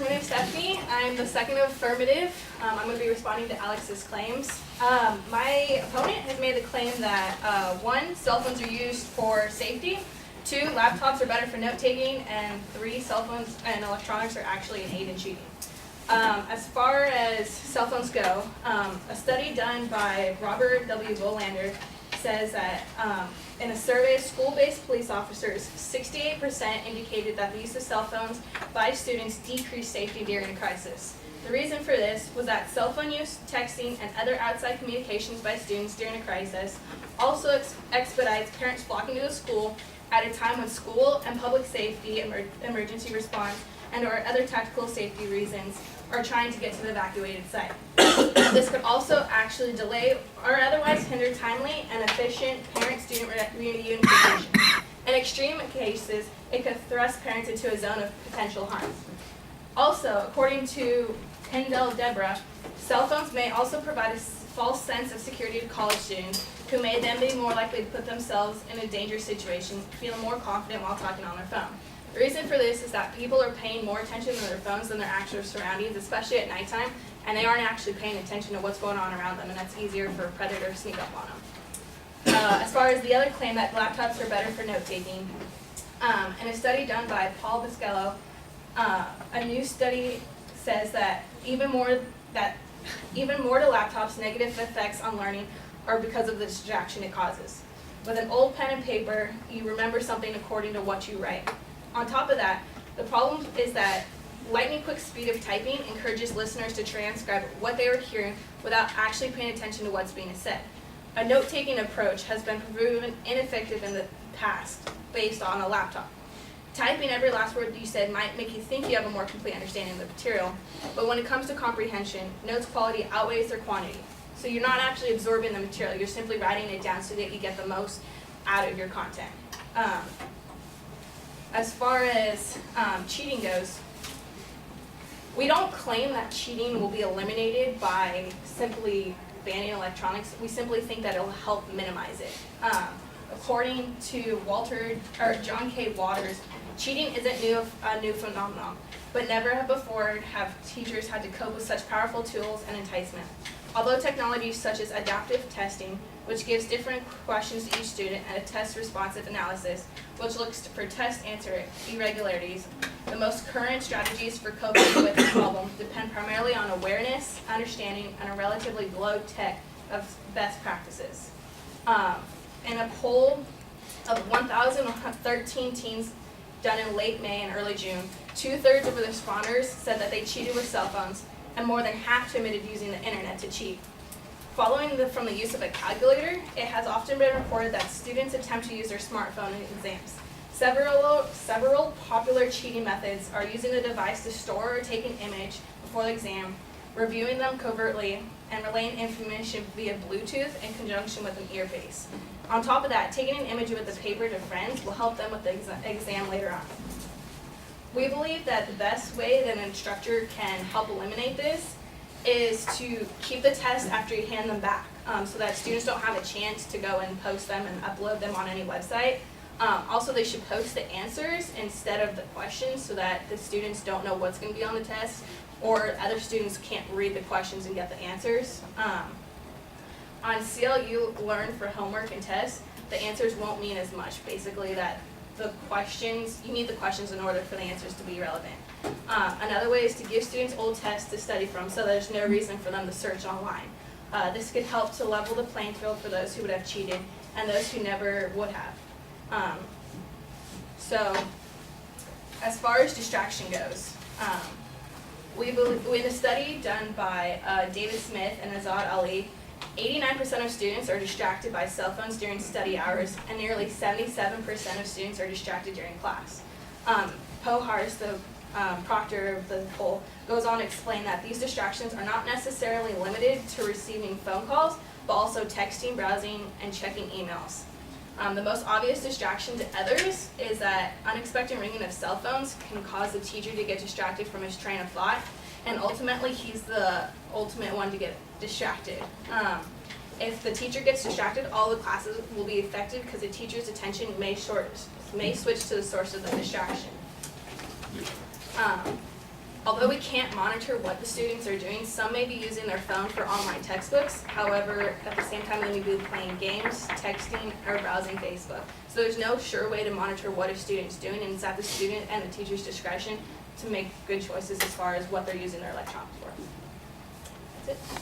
my name is Stephanie. I'm the second affirmative. I'm going to be responding to Alex's claims. My opponent has made the claim that 1, cell phones are used for safety, 2, laptops are better for note-taking, and 3, cell phones and electronics are actually an aid in cheating. As far as cell phones go, a study done by Robert W. Bolander says that in a survey of school-based police officers, 68% indicated that the use of cell phones by students decreased safety during a crisis. The reason for this was that cell phone use, texting, and other outside communications by students during a crisis also expedites parents flocking to the school at a time when school and public safety, emergency response, and or other tactical safety reasons are trying to get to the evacuated site. This could also actually delay or otherwise hinder timely and efficient parent-student reunification. In extreme cases, it could thrust parents into a zone of potential harm. Also, according to Kendall Deborah, cell phones may also provide a false sense of security to college students who may then be more likely to put themselves in a dangerous situation, feeling more confident while talking on their phone. The reason for this is that people are paying more attention to their phones than their actual surroundings, especially at nighttime, and they aren't actually paying attention to what's going on around them, and that's easier for a predator to sneak up on them. As far as the other claim that laptops are better for note-taking, in a study done by Paul Bischello, a new study says that even more to laptops, negative effects on learning are because of the distraction it causes. With an old pen and paper, you remember something according to what you write. On top of that, the problem is that lightning quick speed of typing encourages listeners to transcribe what they are hearing without actually paying attention to what's being said. A note-taking approach has been proven ineffective in the past based on a laptop. Typing every last word you said might make you think you have a more complete understanding of the material, but when it comes to comprehension, notes quality outweighs their quantity. So you're not actually absorbing the material, you're simply writing it down so that you get the most out of your content. As far as cheating goes, we don't claim that cheating will be eliminated by simply banning electronics. We simply think that it will help minimize it. According to John K. Waters, cheating isn't a new phenomenon, but never before have teachers had to cope with such powerful tools and enticement. Although technologies such as adaptive testing, which gives different questions to each student, and a test-responsive analysis, which looks for test answer irregularities, the most current strategies for coping with the problem depend primarily on awareness, understanding, and a relatively low tech of best practices. In a poll of 1,013 teens done in late May and early June, 2/3 of the responders said that they cheated with cell phones, and more than half admitted using the internet to cheat. Following from the use of a calculator, it has often been reported that students attempt to use their smartphone in exams. Several popular cheating methods are using the device to store or take an image before the exam, reviewing them covertly, and relaying information via Bluetooth in conjunction with an earpiece. On top of that, taking an image with the paper to friends will help them with the exam later on. We believe that the best way that an instructor can help eliminate this is to keep the test after you hand them back, so that students don't have a chance to go and post them and upload them on any website. Also, they should post the answers instead of the questions so that the students don't know what's going to be on the test, or other students can't read the questions and get the answers. On CLU Learn for homework and tests, the answers won't mean as much. Basically, that you need the questions in order for the answers to be relevant. Another way is to give students old tests to study from, so there's no reason for them to search online. This could help to level the playing field for those who would have cheated and those who never would have. So, as far as distraction goes, in a study done by David Smith and Azad Ali, 89% of students are distracted by cell phones during study hours, and nearly 77% of students are distracted during class. Pohars, the proctor of the poll, goes on to explain that these distractions are not necessarily limited to receiving phone calls, but also texting, browsing, and checking emails. The most obvious distraction to others is that unexpected ringing of cell phones can cause the teacher to get distracted from his train of thought, and ultimately he's the ultimate one to get distracted. If the teacher gets distracted, all the classes will be affected because the teacher's attention may switch to the source of the distraction. Although we can't monitor what the students are doing, some may be using their phone for online textbooks. However, at the same time, they may be playing games, texting, or browsing Facebook. So there's no sure way to monitor what a student's doing, and it's at the student and the teacher's discretion to make good choices as far as what they're using their electronics for. That's it.